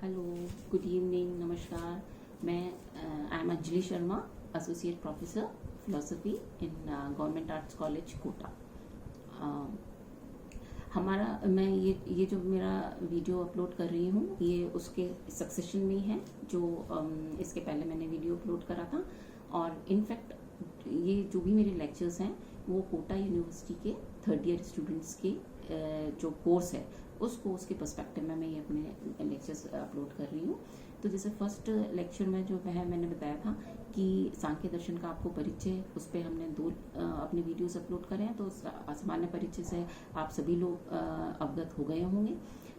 Hello, good evening, नमस्कार। मैं I am Anjali Sharma, associate professor philosophy in government arts college Kota. हमारा मैं ये जो मेरा वीडियो अपलोड कर रही हूँ ये उसके सक्सेशन में ही है जो इसके पहले मैंने वीडियो अपलोड करा था। और इनफैक्ट ये जो भी मेरे लेक्चर्स हैं वो कोटा यूनिवर्सिटी के थर्ड ईयर स्टूडेंट्स के जो कोर्स है उस कोर्स के पर्सपेक्टिव में मैं ये अपने लेक्चर्स अपलोड कर रही हूँ। तो जैसे फर्स्ट लेक्चर में जो है मैंने बताया था कि सांख्य दर्शन का आपको परिचय, उस पर हमने दो अपने वीडियोस अपलोड करे हैं। तो सामान्य परिचय से आप सभी लोग अवगत हो गए होंगे।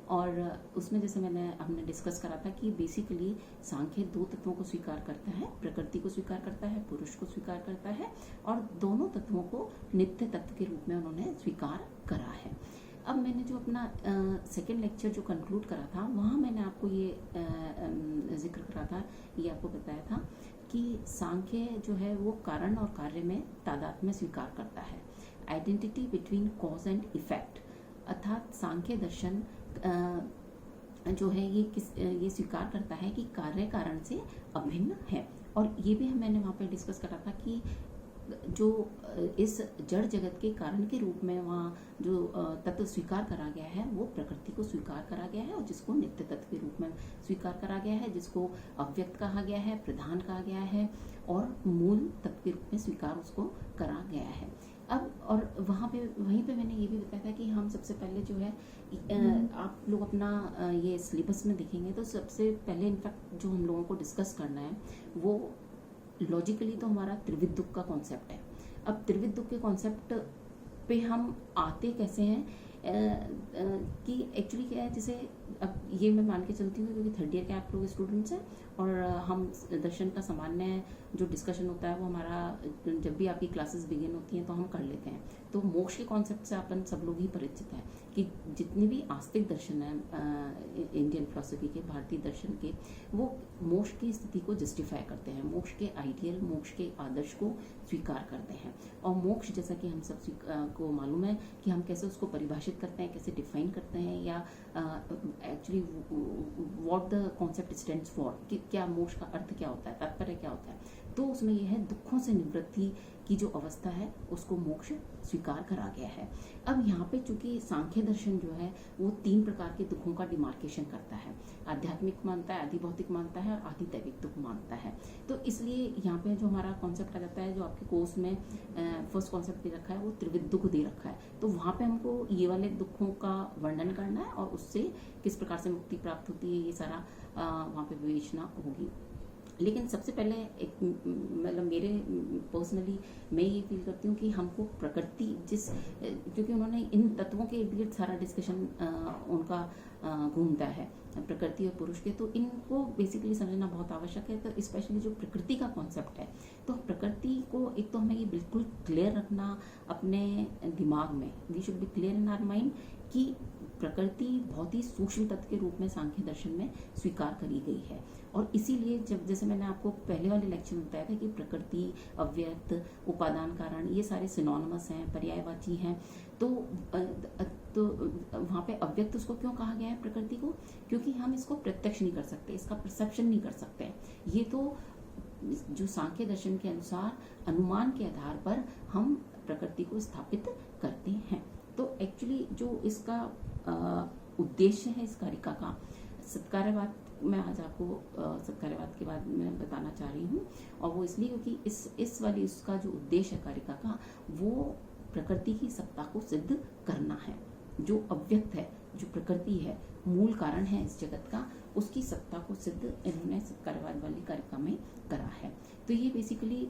और उसमें जैसे हमने डिस्कस करा था कि बेसिकली सांख्य दो तत्वों को स्वीकार करता है, प्रकृति को स्वीकार करता है, पुरुष को स्वीकार करता है, और दोनों तत्वों को नित्य तत्व के रूप में उन्होंने स्वीकार करा है। अब मैंने जो अपना सेकेंड लेक्चर जो कंक्लूड करा था वहाँ मैंने आपको ये जिक्र करा था, ये आपको बताया था कि सांख्य जो है वो कारण और कार्य में तादात्म्य स्वीकार करता है, identity between cause and effect. अर्थात सांख्य दर्शन जो है ये स्वीकार करता है कि कार्य कारण से अभिन्न है। और ये भी मैंने वहाँ पे डिस्कस करा था कि जो इस जड़ जगत के कारण के रूप में वहाँ जो तत्व स्वीकार करा गया है वो प्रकृति को स्वीकार करा गया है, और जिसको नित्य तत्व के रूप में स्वीकार करा गया है, जिसको अव्यक्त कहा गया है, प्रधान कहा गया है, और मूल तत्व के रूप में स्वीकार उसको करा गया है। अब और वहीं पे मैंने ये भी बताया था कि हम सबसे पहले जो है आप लोग अपना ये सिलेबस में देखेंगे तो सबसे पहले इनफैक्ट जो हम लोगों को डिस्कस करना है वो लॉजिकली तो हमारा त्रिविध दुख का कॉन्सेप्ट है। अब त्रिविध दुख के कॉन्सेप्ट पे हम आते कैसे हैं कि एक्चुअली क्या है, जैसे अब ये मैं मान के चलती हूँ क्योंकि थर्ड ईयर के आप लोग स्टूडेंट्स हैं और हम दर्शन का सामान्य जो डिस्कशन होता है वो हमारा जब भी आपकी क्लासेस बिगिन होती हैं तो हम कर लेते हैं। तो मोक्ष के कॉन्सेप्ट से अपन सब लोग ही परिचित हैं कि जितने भी आस्तिक दर्शन हैं इंडियन फिलोसफी के, भारतीय दर्शन के, वो मोक्ष की स्थिति को जस्टिफाई करते हैं, मोक्ष के आइडियल, मोक्ष के आदर्श को स्वीकार करते हैं। और मोक्ष जैसा कि हम सब को मालूम है कि हम कैसे उसको परिभाषित करते हैं, कैसे डिफाइन करते हैं, या actually what the concept stands for, कि क्या मोक्ष का अर्थ क्या होता है, तात्पर्य क्या होता है। तो उसमें यह है दुखों से निवृत्ति की जो अवस्था है उसको मोक्ष स्वीकार करा गया है। अब यहाँ पे चूंकि सांख्य दर्शन जो है वो तीन प्रकार के दुखों का डिमार्केशन करता है, आध्यात्मिक मानता है, आदि भौतिक मानता है और आदि दैविक दुख मानता है। तो इसलिए यहाँ पे जो हमारा कॉन्सेप्ट आ जाता है, जो आपके कोर्स में फर्स्ट कॉन्सेप्ट दे रखा है वो त्रिविध दुख दे रखा है। तो वहाँ पे हमको ये वाले दुखों का वर्णन करना है और उससे किस प्रकार से मुक्ति प्राप्त होती है ये सारा वहाँ पे विवेचना होगी। लेकिन सबसे पहले एक मतलब मेरे पर्सनली मैं ये फील करती हूँ कि हमको प्रकृति क्योंकि उन्होंने इन तत्वों के इर्द गिर्द सारा डिस्कशन उनका घूमता है, प्रकृति और पुरुष के, तो इनको बेसिकली समझना बहुत आवश्यक है। तो स्पेशली जो प्रकृति का कॉन्सेप्ट है, तो प्रकृति को एक तो हमें ये बिल्कुल क्लियर रखना अपने दिमाग में, we should be clear in our mind कि प्रकृति बहुत ही सूक्ष्म तत्व के रूप में सांख्य दर्शन में स्वीकार करी गई है। और इसीलिए जैसे मैंने आपको पहले वाले लेक्चर में बताया था कि प्रकृति, अव्यक्त, उपादान, कारण, ये सारे सिनोनिमस हैं, पर्यायवाची हैं। तो वहाँ पे अव्यक्त उसको क्यों कहा गया है प्रकृति को? क्योंकि हम इसको प्रत्यक्ष नहीं कर सकते, इसका परसेप्शन नहीं कर सकते। ये तो जो सांख्य दर्शन के अनुसार अनुमान के आधार पर हम प्रकृति को स्थापित करते हैं। तो एक्चुअली जो इसका उद्देश्य है इस कारिका का, सत्कार्यवाद, मैं आज आपको सत्कार्यवाद के बाद में बताना चाह रही हूँ। और वो इसलिए क्योंकि इस वाली उसका जो उद्देश्य है कारिका का वो प्रकृति की सत्ता को सिद्ध करना है। जो अव्यक्त है, जो प्रकृति है, मूल कारण है इस जगत का, उसकी सत्ता को सिद्ध इन्होंने सत्कार्यवाद वाली कारिका में करा है। तो ये बेसिकली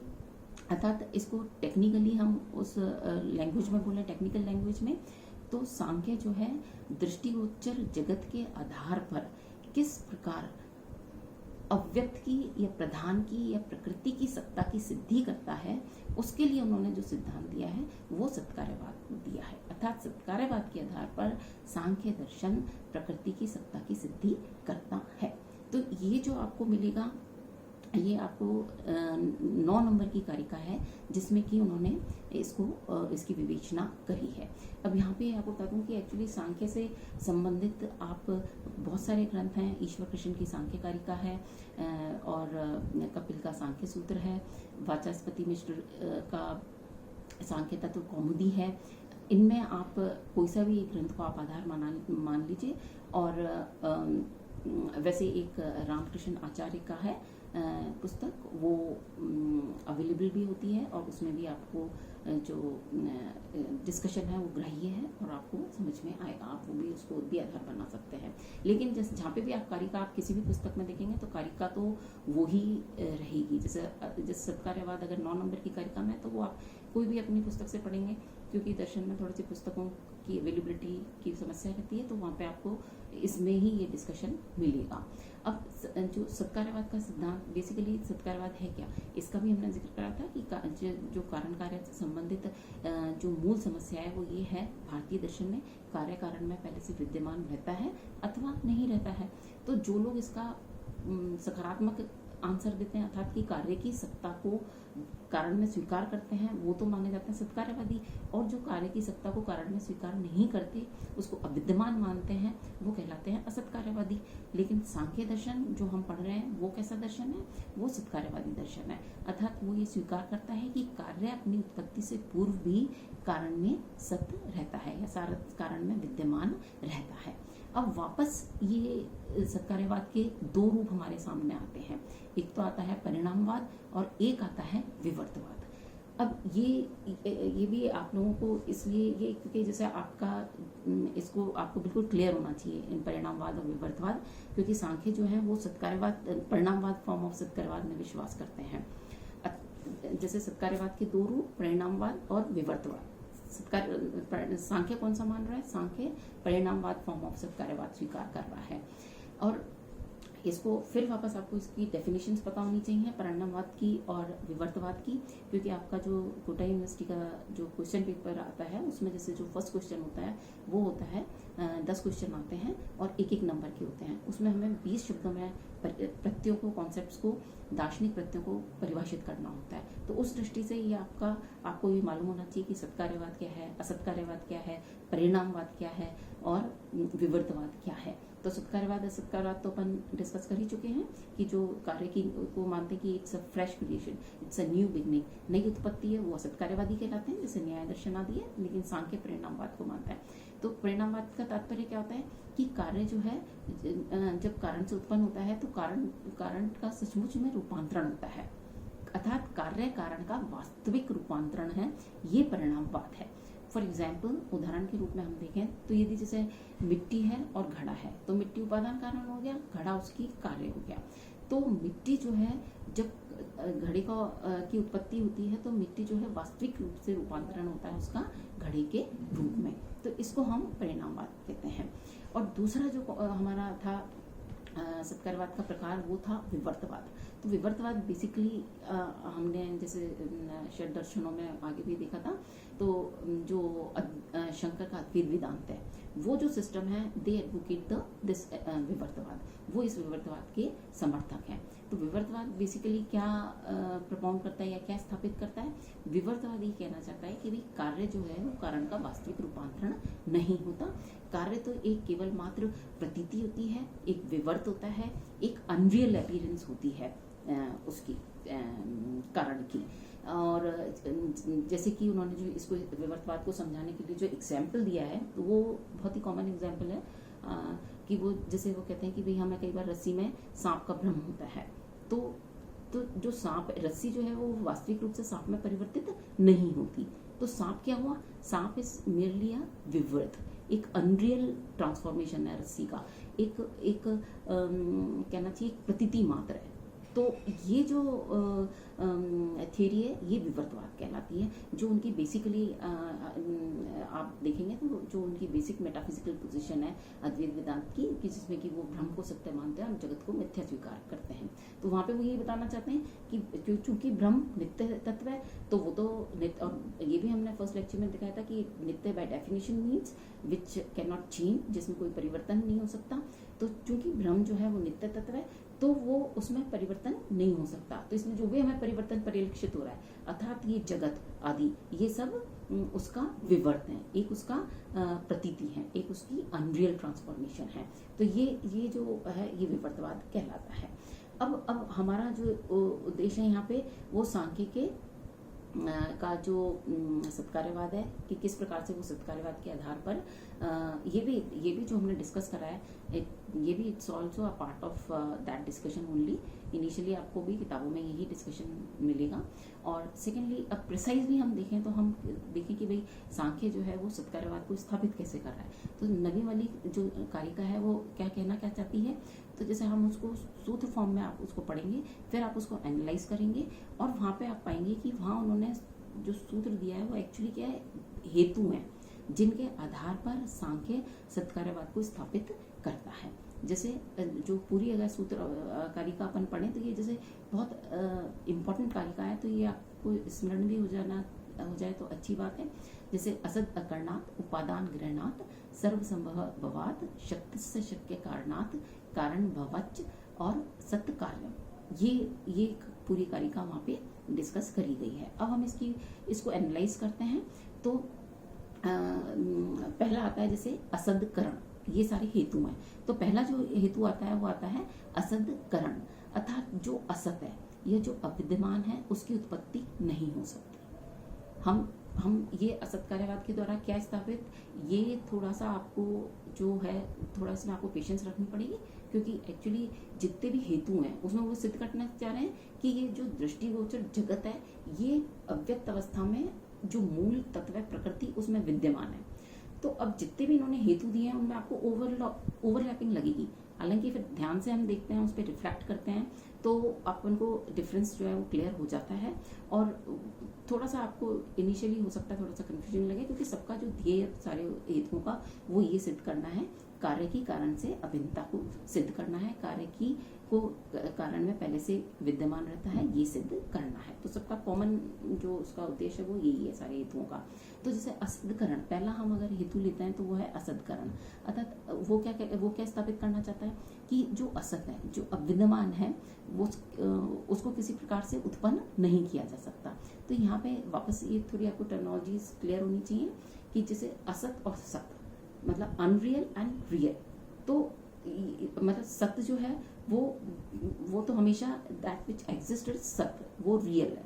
अर्थात इसको टेक्निकली हम उस लैंग्वेज में बोले, टेक्निकल लैंग्वेज में, तो सांख्य जो है दृष्टिगोचर जगत के आधार पर किस प्रकार अव्यक्त की या प्रधान की या प्रकृति की सत्ता की सिद्धि करता है, उसके लिए उन्होंने जो सिद्धांत दिया है वो सत्कार्यवाद दिया है। अर्थात सत्कार्यवाद के आधार पर सांख्य दर्शन प्रकृति की सत्ता की सिद्धि करता है। तो ये जो आपको मिलेगा ये आपको 9 नंबर की कारिका है जिसमें कि उन्होंने इसकी विवेचना करी है। अब यहाँ पे आपको बता दूँ कि एक्चुअली सांख्य से संबंधित आप बहुत सारे ग्रंथ हैं। ईश्वर कृष्ण की सांख्य कारिका है और कपिल का सांख्य सूत्र है, वाचस्पति मिश्र का सांख्य तत्व कौमुदी है। इनमें आप कोई सा भी एक ग्रंथ को आप आधार मान लीजिए। और वैसे एक रामकृष्ण आचार्य का है पुस्तक, वो अवेलेबल भी होती है और उसमें भी आपको जो डिस्कशन है वो ग्राह्य है और आपको समझ में आएगा, आप वो भी उसको भी आधार बना सकते हैं। लेकिन जहाँ पे भी आप कारिका आप किसी भी पुस्तक में देखेंगे तो कारिका तो वो ही रहेगी। जैसे सत्कार्यवाद अगर 9 नंबर की कारिका में, तो वो आप कोई भी अपनी पुस्तक से पढ़ेंगे, क्योंकि दर्शन में थोड़ी सी पुस्तकों की अवेलेबिलिटी की समस्या रहती है, तो वहाँ पे आपको इसमें ही ये डिस्कशन मिलेगा। अब जो सत्कार्यवाद का सिद्धांत, बेसिकली सत्कार्यवाद है क्या, इसका भी हमने जिक्र करा था कि जो कारण कार्य से संबंधित जो मूल समस्या है वो ये है, भारतीय दर्शन में कार्य कारण में पहले से विद्यमान रहता है अथवा नहीं रहता है। तो जो लोग इसका सकारात्मक आंसर देते हैं, अर्थात कि कार्य की सत्ता को कारण में स्वीकार करते हैं, वो तो माने जाते हैं सत्कार्यवादी। और जो कार्य की सत्ता को कारण में स्वीकार नहीं करते, उसको अविद्यमान मानते हैं, वो कहलाते हैं असत्कार्यवादी। लेकिन सांख्य दर्शन जो हम पढ़ रहे हैं वो कैसा दर्शन है, वो सत्कार्यवादी दर्शन है। अर्थात वो ये स्वीकार करता है कि कार्य अपनी उत्पत्ति से पूर्व भी कारण में सत्य रहता है या सारा कारण में विद्यमान रहता है। अब वापस ये सत्कार्यवाद के 2 रूप हमारे सामने आते हैं। एक तो आता है परिणामवाद और एक आता है विवर्तवाद। अब ये भी आप लोगों को इसलिए ये, क्योंकि जैसे इसको आपको बिल्कुल क्लियर होना चाहिए इन परिणामवाद और विवर्तवाद, क्योंकि सांख्य जो है वो सत्कार्यवाद, परिणामवाद फॉर्म ऑफ सत्कार्यवाद में विश्वास करते हैं। जैसे सत्कार्यवाद के 2 रूप, परिणामवाद और विवर्तवाद। सांख्य कौन सा मान रहा है, सांख्य परिणामवाद फॉर्म ऑफ सत्कार्यवाद स्वीकार कर रहा है। और इसको फिर वापस आपको इसकी डेफिनेशंस पता होनी चाहिए, परिणामवाद की और विवर्तवाद की, क्योंकि आपका जो कोटा यूनिवर्सिटी का जो क्वेश्चन पेपर आता है उसमें जैसे जो फर्स्ट क्वेश्चन होता है वो होता है 10 क्वेश्चन आते हैं और एक नंबर के होते हैं। उसमें हमें 20 शब्दों में प्रत्ययों को, कॉन्सेप्ट्स को, दार्शनिक प्रत्ययों को परिभाषित करना होता है। तो उस दृष्टि से ये आपको ये मालूम होना चाहिए कि सत्कार्यवाद क्या है, असत्कार्यवाद क्या है, परिणामवाद क्या है और विवर्तवाद क्या है। तो सत्कार्यवाद असत्कार्यवाद तो अपन डिस्कस कर ही चुके हैं कि जो कार्य की को मानते हैं कि it's a fresh creation, it's a new beginning, नई उत्पत्ति है, वो असत्कार्यवादी कहलाते हैं, जैसे न्याय दर्शन आदि है। लेकिन सांख्य परिणामवाद को मानता है। तो परिणामवाद का तात्पर्य क्या होता है कि कार्य जो है जब कारण से उत्पन्न होता है तो कारण का सचमुच में रूपांतरण होता है, अर्थात कार्य कारण का वास्तविक रूपांतरण है, ये परिणामवाद है। फॉर एग्जाम्पल, उदाहरण के रूप में हम देखें तो यदि जैसे मिट्टी है और घड़ा है, तो मिट्टी उपादान कारण हो गया, घड़ा उसकी कार्य हो गया। तो मिट्टी जो है, जब घड़े की उत्पत्ति होती है तो मिट्टी जो है वास्तविक रूप से रूपांतरण होता है उसका घड़े के रूप में, तो इसको हम परिणामवाद कहते हैं। और दूसरा जो हमारा था सत्कार्यवाद का प्रकार, वो था विवर्तवाद। तो विवर्तवाद बेसिकली हमने जैसे षड दर्शनों में आगे भी देखा था, तो जो शंकर का अद्वैत वेदांत है, वो जो सिस्टम है, दे एडवोकेट दिस विवर्तवाद, वो इस विवर्तवाद के समर्थक हैं। तो विवर्तवाद बेसिकली क्या प्रपोन करता है या क्या स्थापित करता है, विवर्तवाद ये कहना चाहता है कि भाई कार्य जो है वो कारण का वास्तविक रूपांतरण नहीं होता, कार्य तो एक केवल मात्र प्रतीति होती है, एक विवर्त होता है, एक अनरियल अपीयरेंस होती है उसकी कारण की। और जैसे कि उन्होंने जो इसको विवर्तवाद को समझाने के लिए जो एग्जाम्पल दिया है, तो वो बहुत ही कॉमन एग्जाम्पल है कि वो जैसे वो कहते हैं कि भाई हमें कई बार रस्सी में सांप का भ्रम होता है, तो जो सांप रस्सी जो है वो वास्तविक रूप से सांप में परिवर्तित नहीं होती। तो सांप क्या हुआ, सांप इज मेरली अ विवर्त, एक अनरियल ट्रांसफॉर्मेशन है रस्सी का, एक कहना चाहिए प्रतीति मात्र है। तो ये जो थ्योरी है ये विवर्तवाद कहलाती है, जो उनकी बेसिकली आप देखेंगे तो जो उनकी बेसिक मेटाफिजिकल पोजीशन है अद्वैत वेदांत की, कि जिसमें कि वो ब्रह्म को सत्य मानते हैं और जगत को मिथ्या स्वीकार करते हैं। तो वहाँ पे वो ये बताना चाहते हैं कि चूंकि ब्रह्म नित्य तत्व है, तो वो तो नित्य, और ये भी हमने फर्स्ट लेक्चर में दिखाया था कि नित्य by definition means which can not change, जिसमें कोई परिवर्तन नहीं हो सकता। तो चूंकि ब्रह्म जो है वो नित्य तत्व है, तो वो उसमें परिवर्तन नहीं हो सकता। तो इसमें जो भी हमें परिवर्तन परिलक्षित हो रहा है, अर्थात ये जगत आदि, ये सब उसका विवर्त है, एक उसका प्रतीति है, एक उसकी अनरियल ट्रांसफॉर्मेशन है। तो ये जो है ये विवर्तवाद कहलाता है। अब हमारा जो उद्देश्य है यहाँ पे, वो सांख्य के का जो सत्कार्यवाद है, कि किस प्रकार से वो सत्कार्यवाद के आधार पर ये भी जो हमने डिस्कस करा है, ये भी it's also a part of that discussion only. Initially आपको भी किताबों में यही डिस्कशन मिलेगा। और सेकेंडली अब प्रिसाइजली हम देखें तो हम देखें कि भाई सांख्य जो है वो सत्कार्यवाद को स्थापित कैसे कर रहा है। तो नवी वाली जो कारिका है वो क्या कहना क्या चाहती है, तो जैसे हम उसको सूत्र फॉर्म में आप उसको पढ़ेंगे, फिर आप उसको एनालाइज करेंगे, और वहाँ पे आप पाएंगे कि वहाँ उन्होंने जो सूत्र दिया है वो एक्चुअली क्या है, हेतु हैं जिनके आधार पर सांख्य सत्कार्यवाद को स्थापित करता है। जैसे जो पूरी अगर सूत्र कारिका अपन पढ़ें तो ये जैसे बहुत इम्पोर्टेंट कारिका है, तो ये आपको स्मरण भी हो जाए तो अच्छी बात है। जैसे असद अकरणात् उपादान ग्रहणात् सर्वसंभव भवात् शक्तिस्य शक्य कारणात् कारण भवच्च और सत्य कार्यम, ये पूरी कारिका वहाँ पे डिस्कस करी गई है। अब हम इसको एनालाइज करते हैं। तो पहला आता है जैसे असदकरण, ये सारे हेतु हैं। तो पहला जो हेतु आता है वो आता है असदकरण, अर्थात जो असत है, यह जो अविद्यमान है, उसकी उत्पत्ति नहीं हो सकती। हम ये असत्कार्यवाद के द्वारा क्या स्थापित, ये थोड़ा सा आपको जो है थोड़ा इसमें आपको पेशेंस रखनी पड़ेगी, क्योंकि एक्चुअली जितने भी हेतु हैं उसमें वो सिद्ध करना चाह रहे हैं कि ये जो दृष्टिगोचर जगत है, ये अव्यक्त अवस्था में जो मूल तत्व है प्रकृति उसमें विद्यमान है। तो अब जितने भी इन्होंने हेतु दिए हैं उनमें आपको ओवरलैपिंग लगेगी। हालांकि फिर ध्यान से हम देखते हैं, उस पर रिफ्लेक्ट करते हैं, तो अपन को डिफरेंस जो है वो क्लियर हो जाता है। और थोड़ा सा आपको इनिशियली हो सकता है थोड़ा सा कंफ्यूजन लगे, क्योंकि सबका जो ध्येय सारे हेतुओं का वो ये सिद्ध करना है, कार्य की कारण से अभिन्नता को सिद्ध करना है, कार्य की को कारण में पहले से विद्यमान रहता है, ये सिद्ध करना है। तो सबका कॉमन जो उसका उद्देश्य है वो यही है सारे हेतुओं का। तो जैसे असदकरण, पहला हम अगर हेतु लेते हैं तो वो है असदकरण, अर्थात वो क्या स्थापित करना चाहता है कि जो असत है, जो अविद्यमान है, वो उसको किसी प्रकार से उत्पन्न नहीं किया जा सकता। तो यहाँ पे वापस ये थोड़ी आपको टर्मिनोलॉजीज क्लियर होनी चाहिए कि जैसे असत और सत, मतलब अनरियल एंड रियल। तो मतलब सत्य जो है वो तो हमेशा दैट विच एग्जिस्ट इज सत्य, वो रियल है,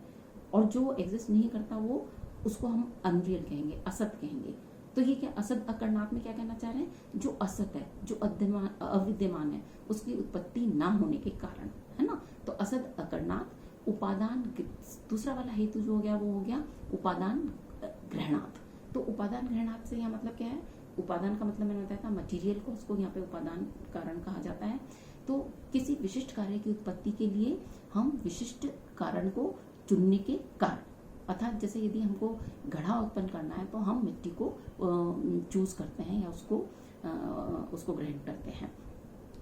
और जो एग्जिस्ट नहीं करता वो उसको हम अनरियल कहेंगे, असत कहेंगे। तो ये क्या असत अकरणात् में क्या कहना चाह रहे हैं, जो असत है, जो अविद्यमान है, उसकी उत्पत्ति ना होने के कारण, है ना। तो असत अकरणात् उपादान, दूसरा वाला हेतु जो हो गया वो हो गया उपादान ग्रहणात्। तो उपादान ग्रहणात् से यहाँ मतलब क्या है, उपादान का मतलब मैंने बताया था मटीरियल को, उसको यहाँ पे उपादान कारण कहा जाता है। तो किसी विशिष्ट कार्य की उत्पत्ति के लिए हम विशिष्ट कारण को चुनने के कारण, अर्थात जैसे यदि हमको घड़ा उत्पन्न करना है तो हम मिट्टी को चूज करते हैं या उसको ग्रहण करते हैं।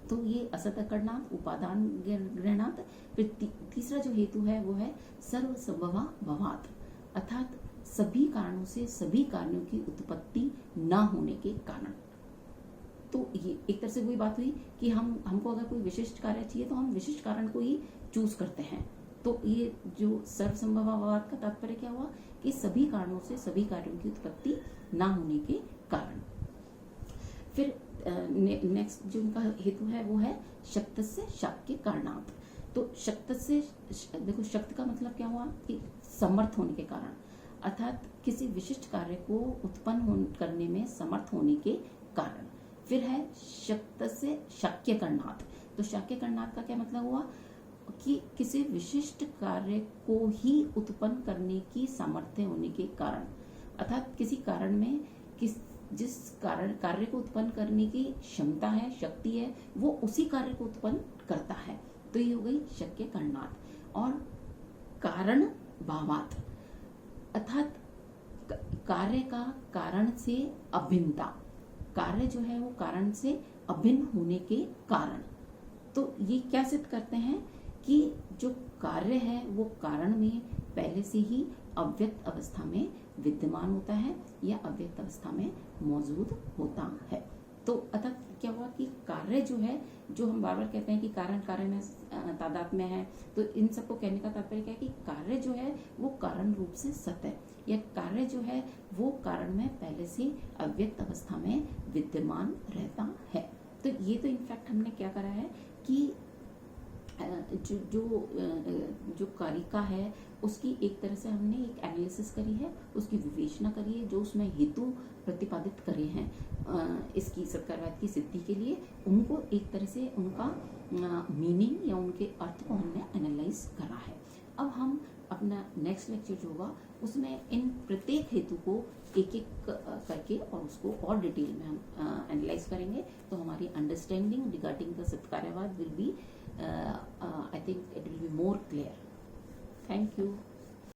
तो ये असत अकरणात् उपादान ग्रहणात्। फिर तीसरा जो हेतु है वो है सर्वसंभवा भवात्, अर्थात सभी कारणों से सभी कार्यों की उत्पत्ति ना होने के कारण। तो ये एक तरह से वही बात हुई कि हमको अगर कोई विशिष्ट कार्य चाहिए तो हम विशिष्ट कारण को ही चूज करते हैं। तो ये जो सर्वसंभववाद का तात्पर्य क्या हुआ कि सभी कारणों से सभी कार्यों की उत्पत्ति ना होने के कारण। फिर नेक्स्ट जो उनका हेतु है वो है शक्त से शाक्य कारणात्। तो शक्त से, देखो शक्त का मतलब क्या हुआ कि समर्थ होने के कारण, अर्थात किसी विशिष्ट कार्य को उत्पन्न करने में समर्थ होने के कारण। फिर है शक्त से शाक्य करणात्। तो शाक्य करणात् का क्या मतलब हुआ कि किसी विशिष्ट कार्य को ही उत्पन्न करने की सामर्थ्य होने के कारण, अर्थात किसी कारण में जिस कार्य को उत्पन्न करने की क्षमता है, शक्ति है, वो उसी कार्य को उत्पन्न करता है। तो ये हो गई शक्य करणात्। और कारण भावात्, अर्थात कार्य का कारण से अभिन्नता, कार्य जो है वो कारण से अभिन्न होने के कारण। तो ये क्या सिद्ध करते हैं कि जो कार्य है वो कारण में पहले से ही अव्यक्त अवस्था में विद्यमान होता है या अव्यक्त अवस्था में मौजूद होता है। तो अर्थात क्या हुआ कि कार्य जो है, जो हम बार बार कहते हैं कि कारण कार्य में तादाद में है, तो इन सबको कहने का तात्पर्य क्या है कि कार्य जो है वो कारण रूप से सत है, या कार्य जो है वो कारण में पहले से अव्यक्त अवस्था में विद्यमान रहता है। तो ये तो इनफैक्ट हमने क्या करा है कि जो जो जो कारिका है उसकी एक तरह से हमने एक एनालिसिस करी है, उसकी विवेचना करी है, जो उसमें हेतु प्रतिपादित करे हैं इसकी सत्कारवाद की सिद्धि के लिए, उनको एक तरह से उनका मीनिंग या उनके अर्थ को हमने एनालाइज करा है। अब हम अपना नेक्स्ट लेक्चर जो होगा उसमें इन प्रत्येक हेतु को एक एक करके और उसको और डिटेल में हम एनालाइज करेंगे, तो हमारी अंडरस्टैंडिंग रिगार्डिंग द सत्कार्यवाद will be I think it will be more clear. Thank you.